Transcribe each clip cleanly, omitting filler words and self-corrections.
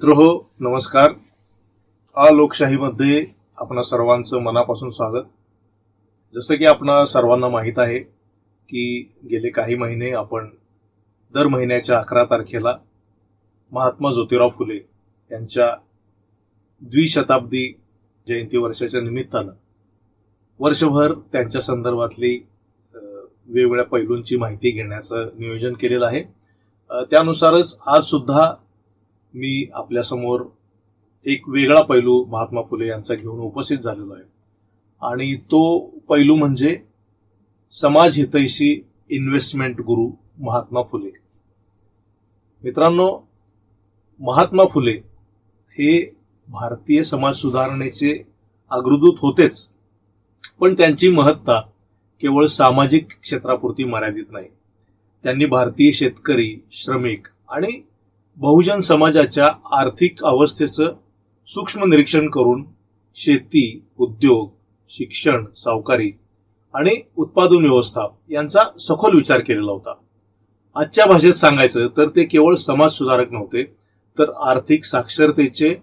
मित्रहो, नमस्कार. लोकशाहीमध्ये आपणा सर्वांचं मनापासून स्वागत. जसं की आपणा सर्वांना माहीत आहे की गेले काही महिने आपण दर महिन्याच्या 11 तारखेला महात्मा ज्योतिराव फुले यांच्या द्विशताब्दी जयंती वर्षाच्या निमित्तानं वर्षभर त्यांच्या संदर्भातली वेगवेगळ्या पैलूंची माहिती घेण्याचं नियोजन केलेलं आहे. त्यानुसारच आज सुद्धा मी आपल्यासमोर एक वेगळा पैलू महात्मा फुले यांचा घेऊन उपस्थित झालेलो आहे आणि तो पैलू म्हणजे समाज हितैषी इन्व्हेस्टमेंट गुरु महात्मा फुले. मित्रांनो, महात्मा फुले हे भारतीय समाज सुधारणेचे अग्रदूत होतेच, पण त्यांची महत्ता केवळ सामाजिक क्षेत्रापुरती मर्यादित नाही. त्यांनी भारतीय शेतकरी, श्रमिक आणि बहुजन समाजाच्या आर्थिक अवस्थेचं सूक्ष्म निरीक्षण करून शेती, उद्योग, शिक्षण, सावकारी आणि उत्पादन व्यवस्था यांचा सखोल विचार केलेला होता. आजच्या भाषेत सांगायचं तर ते केवळ समाज सुधारक नव्हते, तर आर्थिक साक्षरतेचे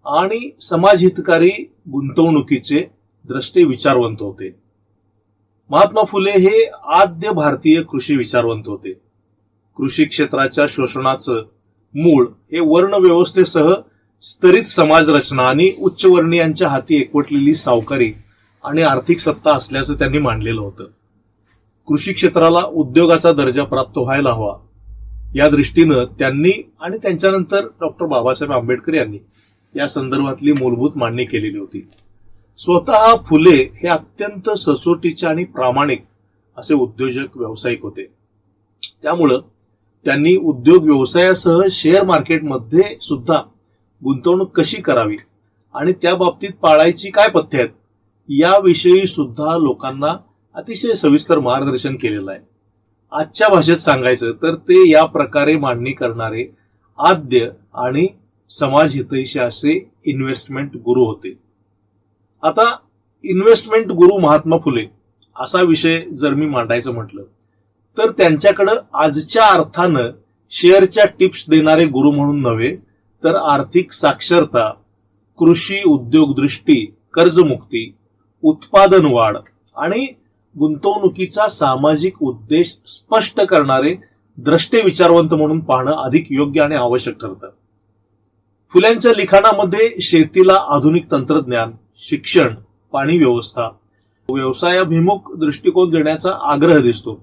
आणि समाजहितकारी गुंतवणुकीचे द्रष्टे विचारवंत होते. महात्मा फुले हे आद्य भारतीय कृषी विचारवंत होते. कृषी क्षेत्राच्या शोषणाचं मूळ हे वर्ण व्यवस्थेसह स्तरित समाज रचना आणि उच्चवर्णीयांच्या हाती एकवटलेली सावकारी आणि आर्थिक सत्ता असल्याचं त्यांनी मांडलेलं होतं. कृषी क्षेत्राला उद्योगाचा दर्जा प्राप्त व्हायला हवा या दृष्टीनं त्यांनी आणि त्यांच्यानंतर डॉक्टर बाबासाहेब आंबेडकर यांनी या संदर्भातली मूलभूत मांडणी केलेली होती. स्वतः फुले हे अत्यंत सचोटीचे आणि प्रामाणिक असे उद्योजक व्यावसायिक होते. त्यामुळं त्यांनी उद्योग व्यवसायासह शेअर मार्केटमध्ये सुद्धा गुंतवणूक कशी करावी आणि त्या बाबतीत पाळायची काय पथ्य आहेत याविषयी सुद्धा लोकांना अतिशय सविस्तर मार्गदर्शन केलेलं आहे. आजच्या भाषेत सांगायचं तर ते या प्रकारे मांडणी करणारे आद्य आणि समाजहितैषी असे इन्व्हेस्टमेंट गुरु होते. आता इन्व्हेस्टमेंट गुरु महात्मा फुले असा विषय जर मी मांडायचं म्हटलं तर त्यांच्याकडं आजच्या अर्थानं शेअरच्या टिप्स देणारे गुरु म्हणून नव्हे, तर आर्थिक साक्षरता, कृषी उद्योगदृष्टी, कर्जमुक्ती, उत्पादन वाढ आणि गुंतवणुकीचा सामाजिक उद्देश स्पष्ट करणारे द्रष्टे विचारवंत म्हणून पाहणं अधिक योग्य आणि आवश्यक ठरतं. फुल्यांच्या लिखाणामध्ये शेतीला आधुनिक तंत्रज्ञान, शिक्षण, पाणी व्यवस्था, व्यवसायाभिमुख दृष्टिकोन देण्याचा आग्रह दिसतो.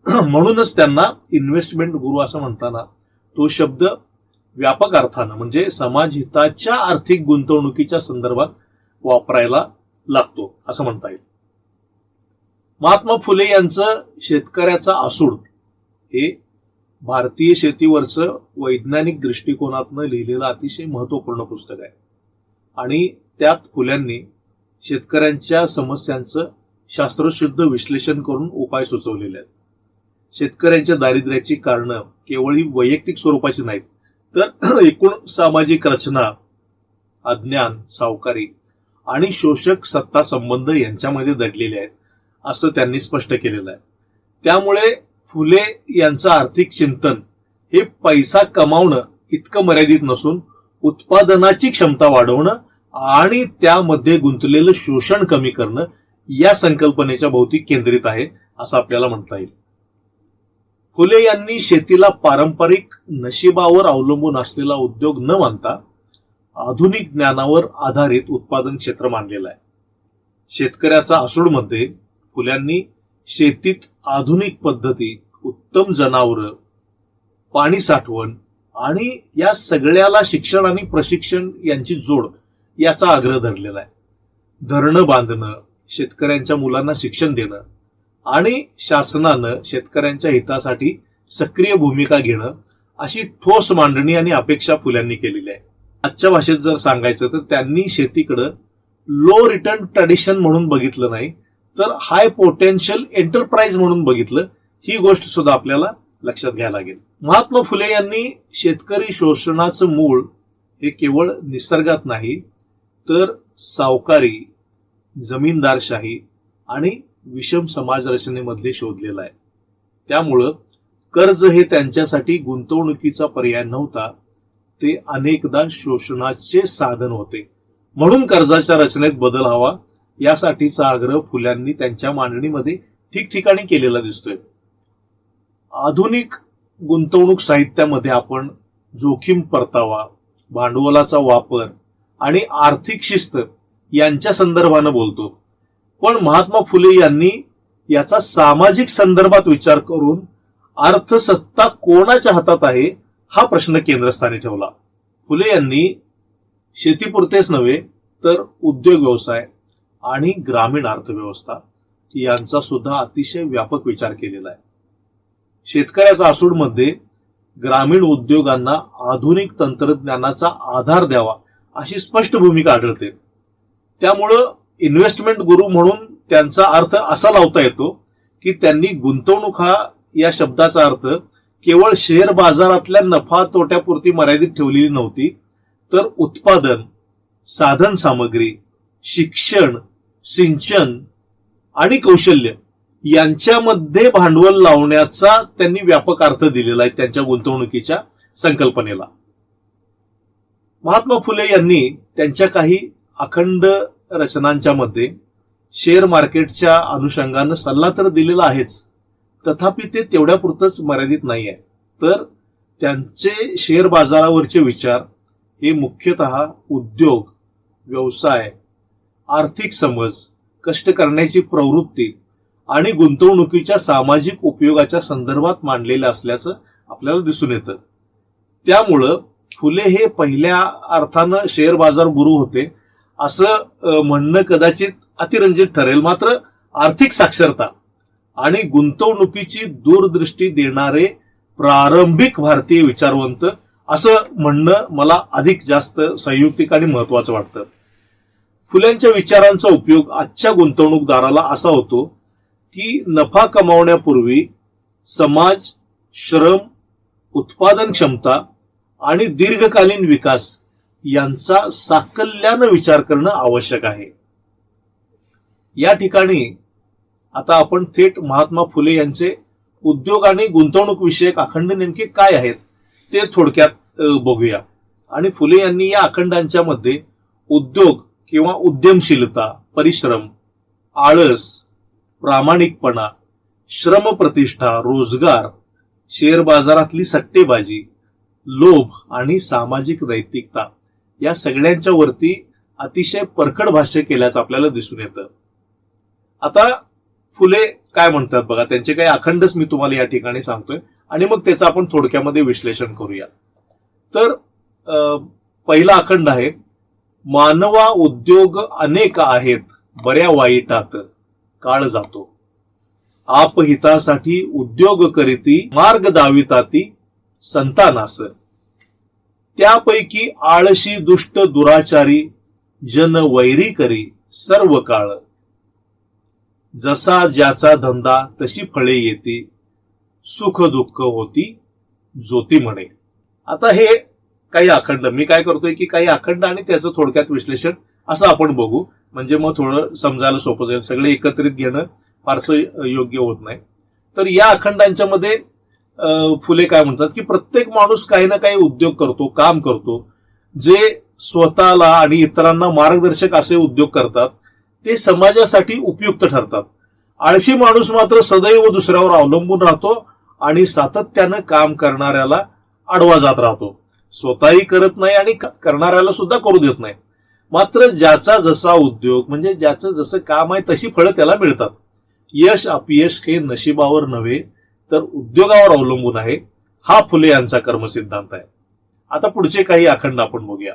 म्हणूनच त्यांना इन्व्हेस्टमेंट गुरु असं म्हणताना तो शब्द व्यापक अर्थानं म्हणजे समाजहिताच्या आर्थिक गुंतवणुकीच्या संदर्भात वापरायला लागतो असं म्हणता येईल. महात्मा फुले यांचं शेतकऱ्याचा आसूड हे भारतीय शेतीवरचं वैज्ञानिक दृष्टिकोनातनं लिहिलेलं अतिशय महत्वपूर्ण पुस्तक आहे आणि त्यात फुल्यांनी शेतकऱ्यांच्या समस्यांचं शास्त्रशुद्ध विश्लेषण करून उपाय सुचवलेले आहेत. शेतकऱ्यांच्या दारिद्र्याची कारणं केवळ ही वैयक्तिक स्वरूपाची नाहीत, तर एकूण सामाजिक रचना, अज्ञान, सावकारी आणि शोषक सत्ता संबंध यांच्यामध्ये दडलेले आहेत असं त्यांनी स्पष्ट केलेलं आहे. त्यामुळे फुले यांचं आर्थिक चिंतन हे पैसा कमावणं इतकं मर्यादित नसून उत्पादनाची क्षमता वाढवणं आणि त्यामध्ये गुंतलेलं शोषण कमी करणं या संकल्पनेच्या भोवती केंद्रित आहे असं आपल्याला म्हणता येईल. फुले यांनी शेतीला पारंपरिक नशिबावर अवलंबून असलेला उद्योग न मानता आधुनिक ज्ञानावर आधारित उत्पादन क्षेत्र मानलेलं आहे. शेतकऱ्याचा आसूडमध्ये फुल्यांनी शेतीत आधुनिक पद्धती, उत्तम जनावरं, पाणी साठवण आणि या सगळ्याला शिक्षण आणि प्रशिक्षण यांची जोड याचा आग्रह धरलेला आहे. धरणं बांधणं, शेतकऱ्यांच्या मुलांना शिक्षण देणं आणि शासनानं शेतकऱ्यांच्या हितासाठी सक्रिय भूमिका घेणं अशी ठोस मांडणी आणि अपेक्षा फुल्यांनी केलेली आहे. आजच्या भाषेत जर सांगायचं तर त्यांनी शेतीकडं लो रिटर्न ट्रेडिशन म्हणून बघितलं नाही, तर हाय पोटेन्शियल एंटरप्राइज म्हणून बघितलं. ही गोष्ट सुद्धा आपल्याला लक्षात घ्यायला लागेल. महात्मा फुले यांनी शेतकरी शोषणाचं मूळ हे केवळ निसर्गात नाही, तर सावकारी, जमीनदारशाही आणि विषम समाज रचनेमधले शोधलेलं आहे. त्यामुळं कर्ज हे त्यांच्यासाठी गुंतवणुकीचा पर्याय नव्हता, ते अनेकदा शोषणाचे साधन होते. म्हणून कर्जाच्या रचनेत बदल हवा यासाठीचा आग्रह फुल्यांनी त्यांच्या मांडणीमध्ये ठिकठिकाणी केलेला दिसतोय. आधुनिक गुंतवणूक साहित्यामध्ये आपण जोखीम परतावा, भांडवलाचा वापर आणि आर्थिक शिस्त यांच्या संदर्भानं बोलतो. पण महात्मा फुले यांनी याचा सामाजिक संदर्भात विचार करून अर्थसत्ता कोणाच्या हातात आहे हा प्रश्न केंद्रस्थानी ठेवला. फुले यांनी शेतीपुरतेच नव्हे तर उद्योग व्यवसाय आणि ग्रामीण अर्थव्यवस्था यांचा सुद्धा अतिशय व्यापक विचार केलेला आहे. शेतकऱ्याच्या आसूडमध्ये ग्रामीण उद्योगांना आधुनिक तंत्रज्ञानाचा आधार द्यावा अशी स्पष्ट भूमिका आढळते. त्यामुळं इन्व्हेस्टमेंट गुरु म्हणून त्यांचा अर्थ असा लावता येतो की त्यांनी गुंतवणूक हा या शब्दाचा अर्थ केवळ शेअर बाजारातल्या नफा तोट्यापुरती मर्यादित ठेवलेली नव्हती, तर उत्पादन, साधन सामग्री, शिक्षण, सिंचन आणि कौशल्य यांच्यामध्ये भांडवल लावण्याचा त्यांनी व्यापक अर्थ दिलेला आहे त्यांच्या गुंतवणुकीच्या संकल्पनेला. महात्मा फुले यांनी त्यांच्या काही अखंड रचनांच्या मध्ये शेअर मार्केटच्या अनुषंगानं सल्ला तर दिलेला आहेच, तथापि ते तेवढ्यापुरतच मर्यादित नाही आहे. तर त्यांचे शेअर बाजारावरचे विचार हे मुख्यतः उद्योग, व्यवसाय, आर्थिक समज, कष्ट करण्याची प्रवृत्ती आणि गुंतवणुकीच्या सामाजिक उपयोगाच्या संदर्भात मांडलेलं असल्याचं आपल्याला दिसून येतं. त्यामुळं फुले हे पहिल्या अर्थानं शेअर बाजार गुरु होते असं म्हणणं कदाचित अतिरंजित ठरेल. मात्र आर्थिक साक्षरता आणि गुंतवणुकीची दूरदृष्टी देणारे प्रारंभिक भारतीय विचारवंत असं म्हणणं मला अधिक जास्त संयुक्तिक आणि महत्वाचं वाटतं. फुल्यांच्या विचारांचा उपयोग आजच्या गुंतवणूकदाराला असा होतो की नफा कमावण्यापूर्वी समाज, श्रम, उत्पादन क्षमता आणि दीर्घकालीन विकास यांचा साकल्यानं विचार करणं आवश्यक आहे. या ठिकाणी आता आपण थेट महात्मा फुले यांचे उद्योग आणि गुंतवणूक विषयक अखंड नेमके काय आहेत ते थोडक्यात बघूया. आणि फुले यांनी या अखंडांच्या मध्ये उद्योग किंवा उद्यमशीलता, परिश्रम, आळस, प्रामाणिकपणा, श्रमप्रतिष्ठा, रोजगार, शेअर बाजारातली सट्टेबाजी, लोभ आणि सामाजिक नैतिकता या सगळ्यांच्या वरती अतिशय परखड भाष्य केल्याचं आपल्याला दिसून येतं. आता फुले काय म्हणतात बघा, त्यांचे काही अखंडच मी तुम्हाला या ठिकाणी सांगतोय आणि मग त्याचं आपण थोडक्यामध्ये विश्लेषण करूया. तर पहिला अखंड आहे, मानवा उद्योग अनेक आहेत, बऱ्या वाईटात काळ जातो. आपहितासाठी उद्योग करीती, मार्ग दाविताती संतानास. त्यापैकी आळशी, दुष्ट, दुराचारी, जन वैरी करी सर्व काळ. जसा ज्याचा धंदा तशी फळे येती, सुख दुःख होती ज्योती म्हणे. आता हे काही अखंड मी काय करतोय की काही अखंड आणि त्याचं थोडक्यात विश्लेषण असं आपण बघू, म्हणजे मग थोडं समजायला सोपं जाईल. सगळे एकत्रित घेणं फारसं योग्य होत नाही. तर या अखंडांच्या मध्ये फुले काय म्हणतात की प्रत्येक माणूस काही ना काही उद्योग करतो, काम करतो. जे स्वतःला आणि इतरांना मार्गदर्शक असे उद्योग करतात ते समाजासाठी उपयुक्त ठरतात. आळशी माणूस मात्र सदैव दुसऱ्यावर अवलंबून राहतो आणि सातत्यानं काम करणाऱ्याला आडवा जात राहतो. स्वतःही करत नाही आणि करणाऱ्याला सुद्धा करू देत नाही. मात्र ज्याचा जसा उद्योग म्हणजे ज्याचं जसं काम आहे तशी फळं त्याला मिळतात. यश अपयश हे नशिबावर नव्हे तर उद्योगावर अवलंबून आहे, हा फुले यांचा कर्मसिद्धांत आहे. आता पुढचे काही अखंड आपण बघूया.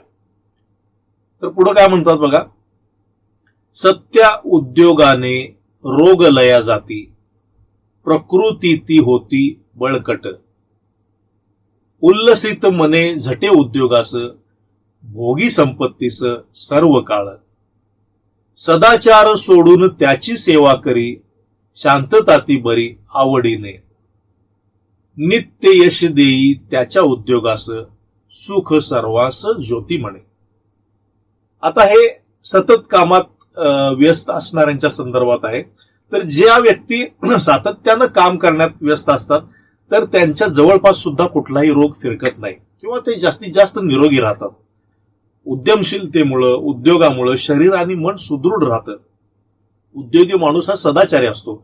तर पुढे काय म्हणतात बघा, सत्या उद्योगाने रोग लया जाती, प्रकृती ती होती बळकट. उल्लसित मने झटे उद्योगास, भोगी संपत्तीस सर्व काळ. सदाचार सोडून त्याची सेवा करी, शांतता ती बरी आवडीने. नित्य यश देई त्याच्या उद्योगास, सुख सर्वांस ज्योती म्हणे. आता हे सतत कामात व्यस्त असणाऱ्यांच्या संदर्भात आहे. तर ज्या व्यक्ती सातत्यानं काम करण्यात व्यस्त असतात तर त्यांच्या जवळपास सुद्धा कुठलाही रोग फिरकत नाही. किंवा ते जास्तीत जास्त निरोगी राहतात. उद्यमशीलतेमुळं, उद्योगामुळं शरीर आणि मन सुदृढ राहतं. उद्योगी माणूस हा सदाचारी असतो.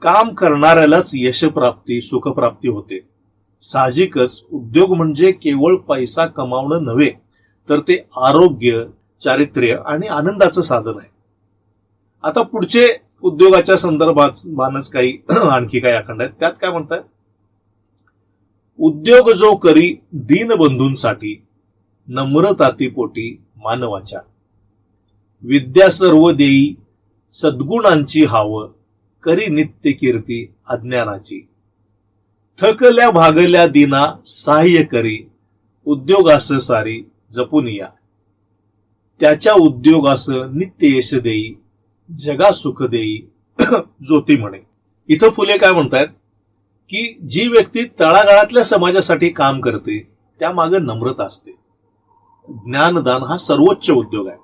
काम करणाऱ्यालाच यशप्राप्ती, सुखप्राप्ती होते. साहजिकच उद्योग म्हणजे केवळ पैसा कमावणं नव्हे, तर ते आरोग्य, चारित्र्य आणि आनंदाचं साधन आहे. आता पुढचे उद्योगाच्या संदर्भात काही आणखी काही अखंड आहेत. त्यात काय म्हणतात, उद्योग जो करी दीनबंधूंसाठी, नम्रताती पोटी मानवाच्या, विद्या सर्व देई सद्गुणांची हाव, करी नित्य कीर्ती अज्ञानाची, थकल्या भागल्या दिना सहाय्य करी, उद्योगास सारी जपून या, त्याच्या उद्योगास नित्य यश देई, जगा सुख देई ज्योती म्हणे. इथं फुले काय म्हणतात की जी व्यक्ती तळागाळातल्या समाजासाठी काम करते त्यामागे नम्रता असते. ज्ञानदान हा सर्वोच्च उद्योग आहे.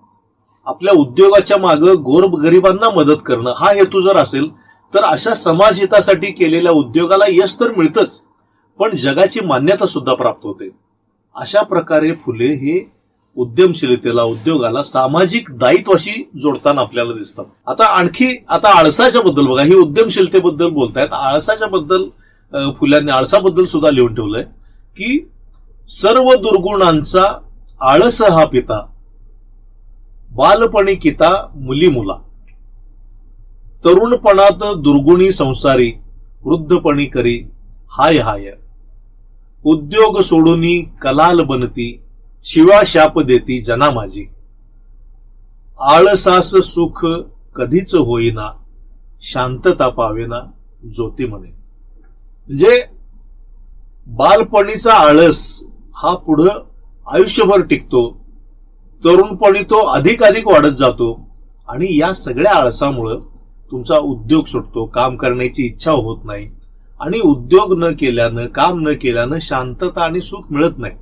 आपल्या उद्योगाच्या मागे गोरगरिबांना मदत करणं हा हेतू जर असेल तर अशा समाजहितासाठी केलेल्या उद्योगाला यश तर मिळतच, पण जगाची मान्यता सुद्धा प्राप्त होते. अशा प्रकारे फुले हे उद्यमशीलतेला, उद्योगाला सामाजिक दायित्वाशी जोडताना आपल्याला दिसतात. आता आळसाच्या बद्दल बघा, ही उद्यमशीलतेबद्दल बोलतायत. आळसाच्या बद्दल फुल्यांनी आळसाबद्दल सुद्धा लिहून ठेवलंय की सर्व दुर्गुणांचा आळस हा पिता, बालपणी किता मुली मुला, तरुणपणात दुर्गुणी संसारी, वृद्धपणी करी हाय हाय, उद्योग सोडूनी कलाल बनती, शिवा शाप देती जना माझी, आळसास सुख कधीच होईना, शांतता पावेना ज्योती म्हणे. म्हणजे बालपणीचा आळस हा पुढं आयुष्यभर टिकतो, तरुणपणी तो अधिक वाढत जातो आणि या सगळ्या आळसामुळं तुमचा उद्योग सुटतो, काम करण्याची इच्छा होत नाही आणि उद्योग न केल्यानं, काम न केल्यानं शांतता आणि सुख मिळत नाही.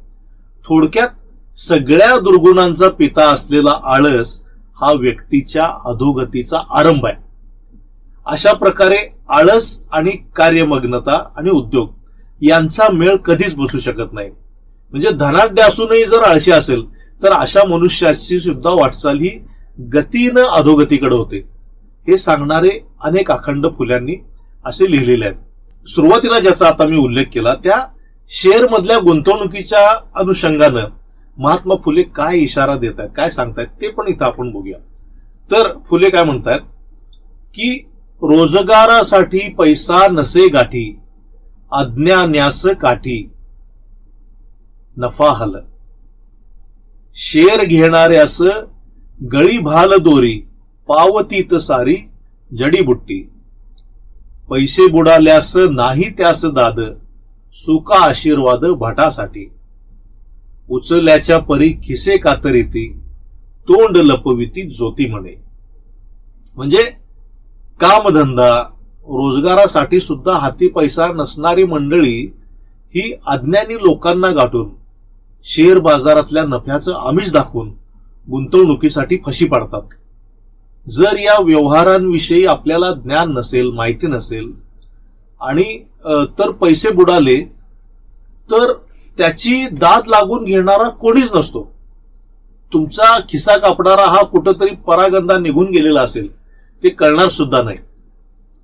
थोडक्यात सगळ्या दुर्गुणांचा पिता असलेला आळस हा व्यक्तीच्या अधोगतीचा आरंभ आहे. अशा प्रकारे आळस आणि कार्यमग्नता आणि उद्योग यांचा मेळ कधीच बसू शकत नाही. म्हणजे धनाढ्य असूनही जर आळशी असेल तर अशा मनुष्याची सुद्धा वाटचाल ही गतीनं अधोगतीकडे होते. हे सांगणारे अनेक अखंड फुल्यांनी असे लिहिलेले आहेत. सुरुवातीला ज्याचा आता मी उल्लेख केला त्या शेअर मधल्या गुंतवणुकीच्या अनुषंगानं महात्मा फुले काय इशारा देत आहेत, काय सांगतायत ते पण इथं आपण बघूया. तर फुले काय म्हणतात की रोजगारासाठी पैसा नसे गाठी, अज्ञान्यास काठी नफा हल, शेर घेणाऱ्यास गळी भाल दोरी, पावतीत सारी जडीबुट्टी, पैसे बुडाल्यास नाही त्यास दाद, सुका आशीर्वाद भटासाठी, उचल्याच्या परी खिसे कातरीती, तोंड लपविती ज्योती म्हणे. म्हणजे कामधंदा, रोजगारासाठी सुद्धा हाती पैसा नसणारी मंडळी ही अज्ञानी लोकांना गाठून शेअर बाजारातल्या नफ्याचं आमिष दाखवून गुंतवणुकीसाठी फशी पाडतात. जर या व्यवहारांविषयी आपल्याला ज्ञान नसेल, माहिती नसेल आणि तर पैसे बुडाले तर त्याची दाद लागून घेणारा कोणीच नसतो. तुमचा खिसा कापणारा हा कुठंतरी परागंदा निघून गेलेला असेल, ते कळणार सुद्धा नाही.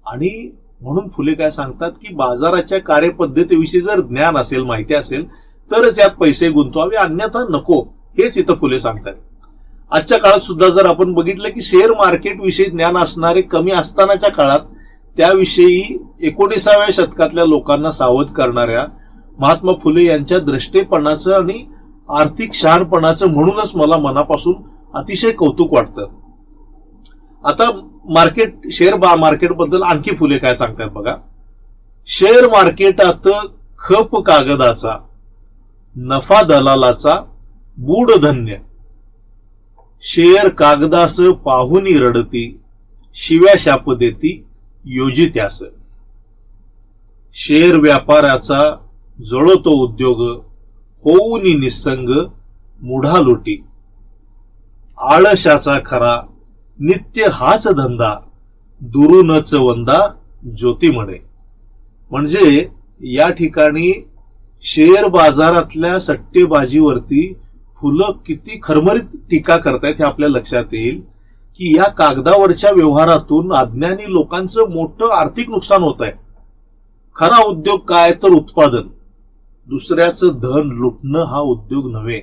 आणि म्हणून फुले काय सांगतात की बाजाराच्या कार्यपद्धतीविषयी जर ज्ञान असेल, माहिती असेल तरच यात पैसे गुंतवावे, अन्यथा नको. हेच इथं फुले सांगतात. आजच्या काळात सुद्धा जर आपण बघितलं की शेअर मार्केट विषयी ज्ञान असणारे कमी असतानाच्या काळात त्याविषयी 19व्या शतकातल्या लोकांना सावध करणाऱ्या महात्मा फुले यांच्या द्रष्टेपणाचं आणि आर्थिक शहाणपणाचं म्हणूनच मला मनापासून अतिशय कौतुक वाटतं. आता शेअर मार्केट बद्दल आणखी फुले काय सांगतात बघा. शेअर मार्केटात खप कागदाचा, नफा दलालाचा बूडधन्य, शेअर कागदास पाहुनी रडती, शिव्या शाप देती योजित्यास, शेअर व्यापाराचा जळतो उद्योग, होऊनी निसंग मुढा लोटी, आळशाचा खरा नित्य हाच धंदा, दुरूनच वंदा ज्योती म्हणे. म्हणजे या ठिकाणी शेअर बाजारातल्या सट्टेबाजीवरती फुलं किती खरमरीत टीका करतायत हे आपल्या लक्षात येईल की या कागदावरच्या व्यवहारातून अज्ञानी लोकांचं मोठं आर्थिक नुकसान होत आहे. खरा उद्योग काय तर उत्पादन. दुसऱ्याचं धन लुटणं हा उद्योग नव्हे,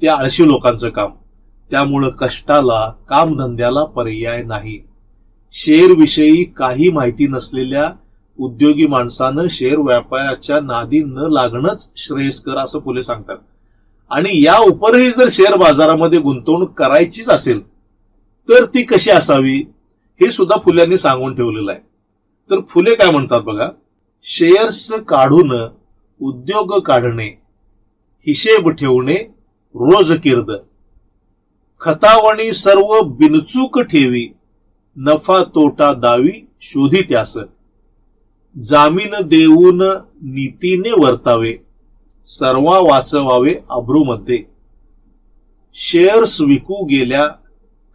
ते आळशी लोकांचं काम. त्यामुळं कष्टाला, कामधंद्याला पर्याय नाही. शेअर विषयी काही माहिती नसलेल्या उद्योगी माणसानं शेअर व्यापाराच्या नादी न लागणंच श्रेयस्कर असं फुले सांगतात. आणि या उपरही जर शेअर बाजारामध्ये गुंतवणूक करायचीच असेल तर ती कशी असावी हे सुद्धा फुल्यांनी सांगून ठेवलेलं आहे. तर फुले काय म्हणतात बघा, शेअर्स काढून उद्योग काढणे, हिशेब ठेवणे रोज किर्द, खतावणी सर्व बिनचूक ठेवी, नफा तोटा दावी शोधी त्यास, जामीन देऊन नीतीने वर्तावे, सर्वा वाचवावे अब्रूमध्ये, शेअर्स विकू गेल्या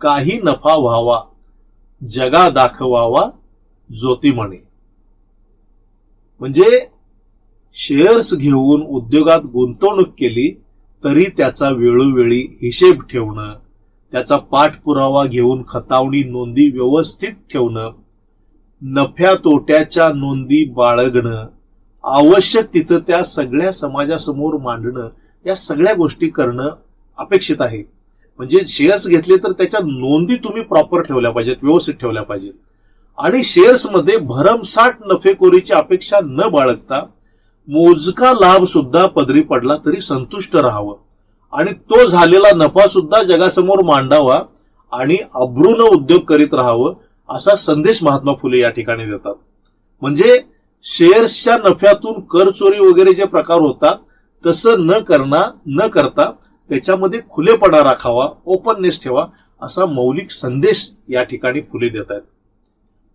काही नफा व्हावा, जगा दाखवावा ज्योती म्हणे. म्हणजे शेअर्स घेऊन उद्योगात गुंतवणूक केली तरी त्याचा वेळोवेळी हिशेब ठेवणं, त्याचा पाठपुरावा घेऊन खतावणी नोंदी व्यवस्थित ठेवणं, नफ्या तोट्याच्या नोंदी बाळगणं, आवश्यक तिथं त्या सगळ्या समाजासमोर मांडणं, या सगळ्या गोष्टी करणं अपेक्षित आहे. म्हणजे शेअर्स घेतले तर त्याच्या नोंदी तुम्ही प्रॉपर ठेवल्या पाहिजेत, व्यवस्थित ठेवल्या पाहिजेत. आणि शेअर्समध्ये भरमसाठ नफेखोरीची अपेक्षा न बाळगता मोजका लाभ सुद्धा पदरी पडला तरी संतुष्ट राहावं आणि तो झालेला नफा सुद्धा जगासमोर मांडावा आणि अब्रूनं उद्योग करीत राहावं असा संदेश महात्मा फुले या ठिकाणी देतात. म्हणजे शेअर्सच्या नफ्यातून कर चोरी वगैरे जे प्रकार होतात तसं न करता त्याच्यामध्ये खुलेपणा राखावा, ओपननेस ठेवा असा मौलिक संदेश या ठिकाणी फुले देत आहेत.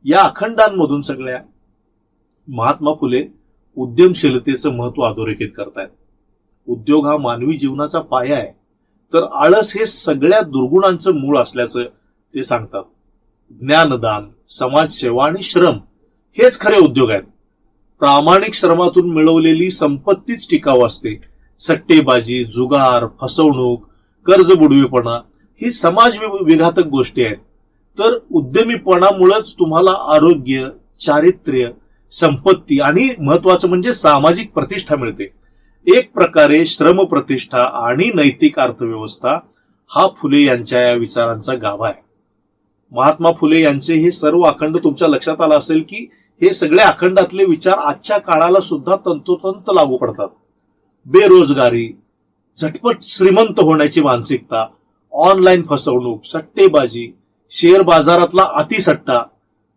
या अखंडांमधून सगळ्या महात्मा फुले उद्यमशीलतेचं महत्व अधोरेखित करतायत. उद्योग हा मानवी जीवनाचा पाया आहे, तर आळस हे सगळ्या दुर्गुणांचं मूळ असल्याचं ते सांगतात. ज्ञानदान, समाजसेवा आणि श्रम हेच खरे उद्योग आहेत. प्रामाणिक श्रमातून मिळवलेली संपत्तीच टिकाऊ असते. सट्टेबाजी, जुगार, फसवणूक, कर्ज बुडवेपणा ही समाज विघातक गोष्टी आहेत. तर उद्यमीपणामुळेच तुम्हाला आरोग्य, चारित्र्य, संपत्ती आणि महत्वाचं म्हणजे सामाजिक प्रतिष्ठा मिळते. एक प्रकारे श्रम प्रतिष्ठा आणि नैतिक अर्थव्यवस्था हा फुले यांच्या या विचारांचा गाभा आहे. महात्मा फुले यांचे हे सर्व अखंड तुमच्या लक्षात आलं असेल की हे सगळे अखंडातले विचार आजच्या काळाला सुद्धा तंतोतंत लागू पडतात. बेरोजगारी, झटपट श्रीमंत होण्याची मानसिकता, ऑनलाईन फसवणूक, सट्टेबाजी, शेअर बाजारातला अतिसट्टा,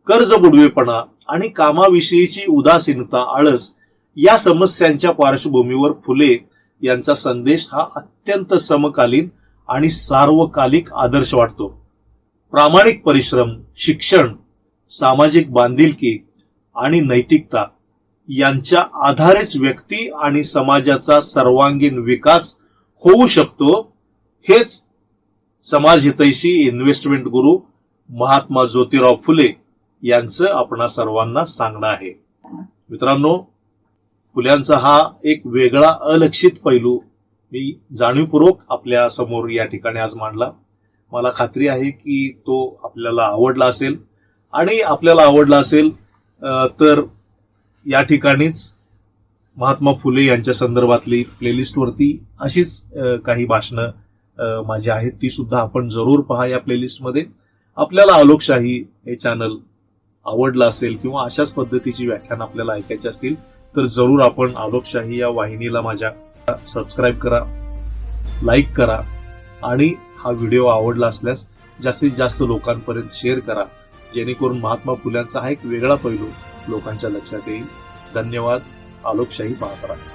कर्ज बुडवेपणा आणि कामाविषयीची उदासीनता, आळस या समस्यांच्या पार्श्वभूमीवर फुले यांचा संदेश हा अत्यंत समकालीन आणि सार्वकालिक आदर्श वाटतो. प्रामाणिक परिश्रम, शिक्षण, सामाजिक बांधिलकी आणि नैतिकता यांच्या आधारेच व्यक्ती आणि समाजाचा सर्वांगीण विकास होऊ शकतो. हेच समाजहितैषी इन्व्हेस्टमेंट गुरु महात्मा ज्योतिराव फुले यांचं आपणा सर्वांना सांगणं आहे. मित्रांनो, फुल्यांचा हा एक वेगळा अलक्षित पैलू मी जाणीवपूर्वक आपल्या समोर या ठिकाणी आज मांडला. मला खात्री आहे की तो आपल्याला आवडला असेल आणि आपल्याला आवडला असेल तर या ठिकाणीच महात्मा फुले यांच्या संदर्भातली प्लेलिस्टवरती अशीच काही भाषणं माझी आहेत, ती सुद्धा आपण जरूर पहा या प्लेलिस्टमध्ये. आपल्याला आलोकशाही हे चॅनल आवडलं असेल किंवा अशाच पद्धतीची व्याख्यान आपल्याला ऐकायची असतील तर जरूर आपण आलोकशाही या वाहिनीला माझ्या सबस्क्राईब करा, लाईक करा आणि हा व्हिडिओ आवडला असल्यास जास्तीत जास्त लोकांपर्यंत शेअर करा, जेणेकरून महात्मा फुल्यांचा हा एक वेगळा पैलू लोकांच्या लक्षात येईल. धन्यवाद. आलोकशाही पाहत राहा.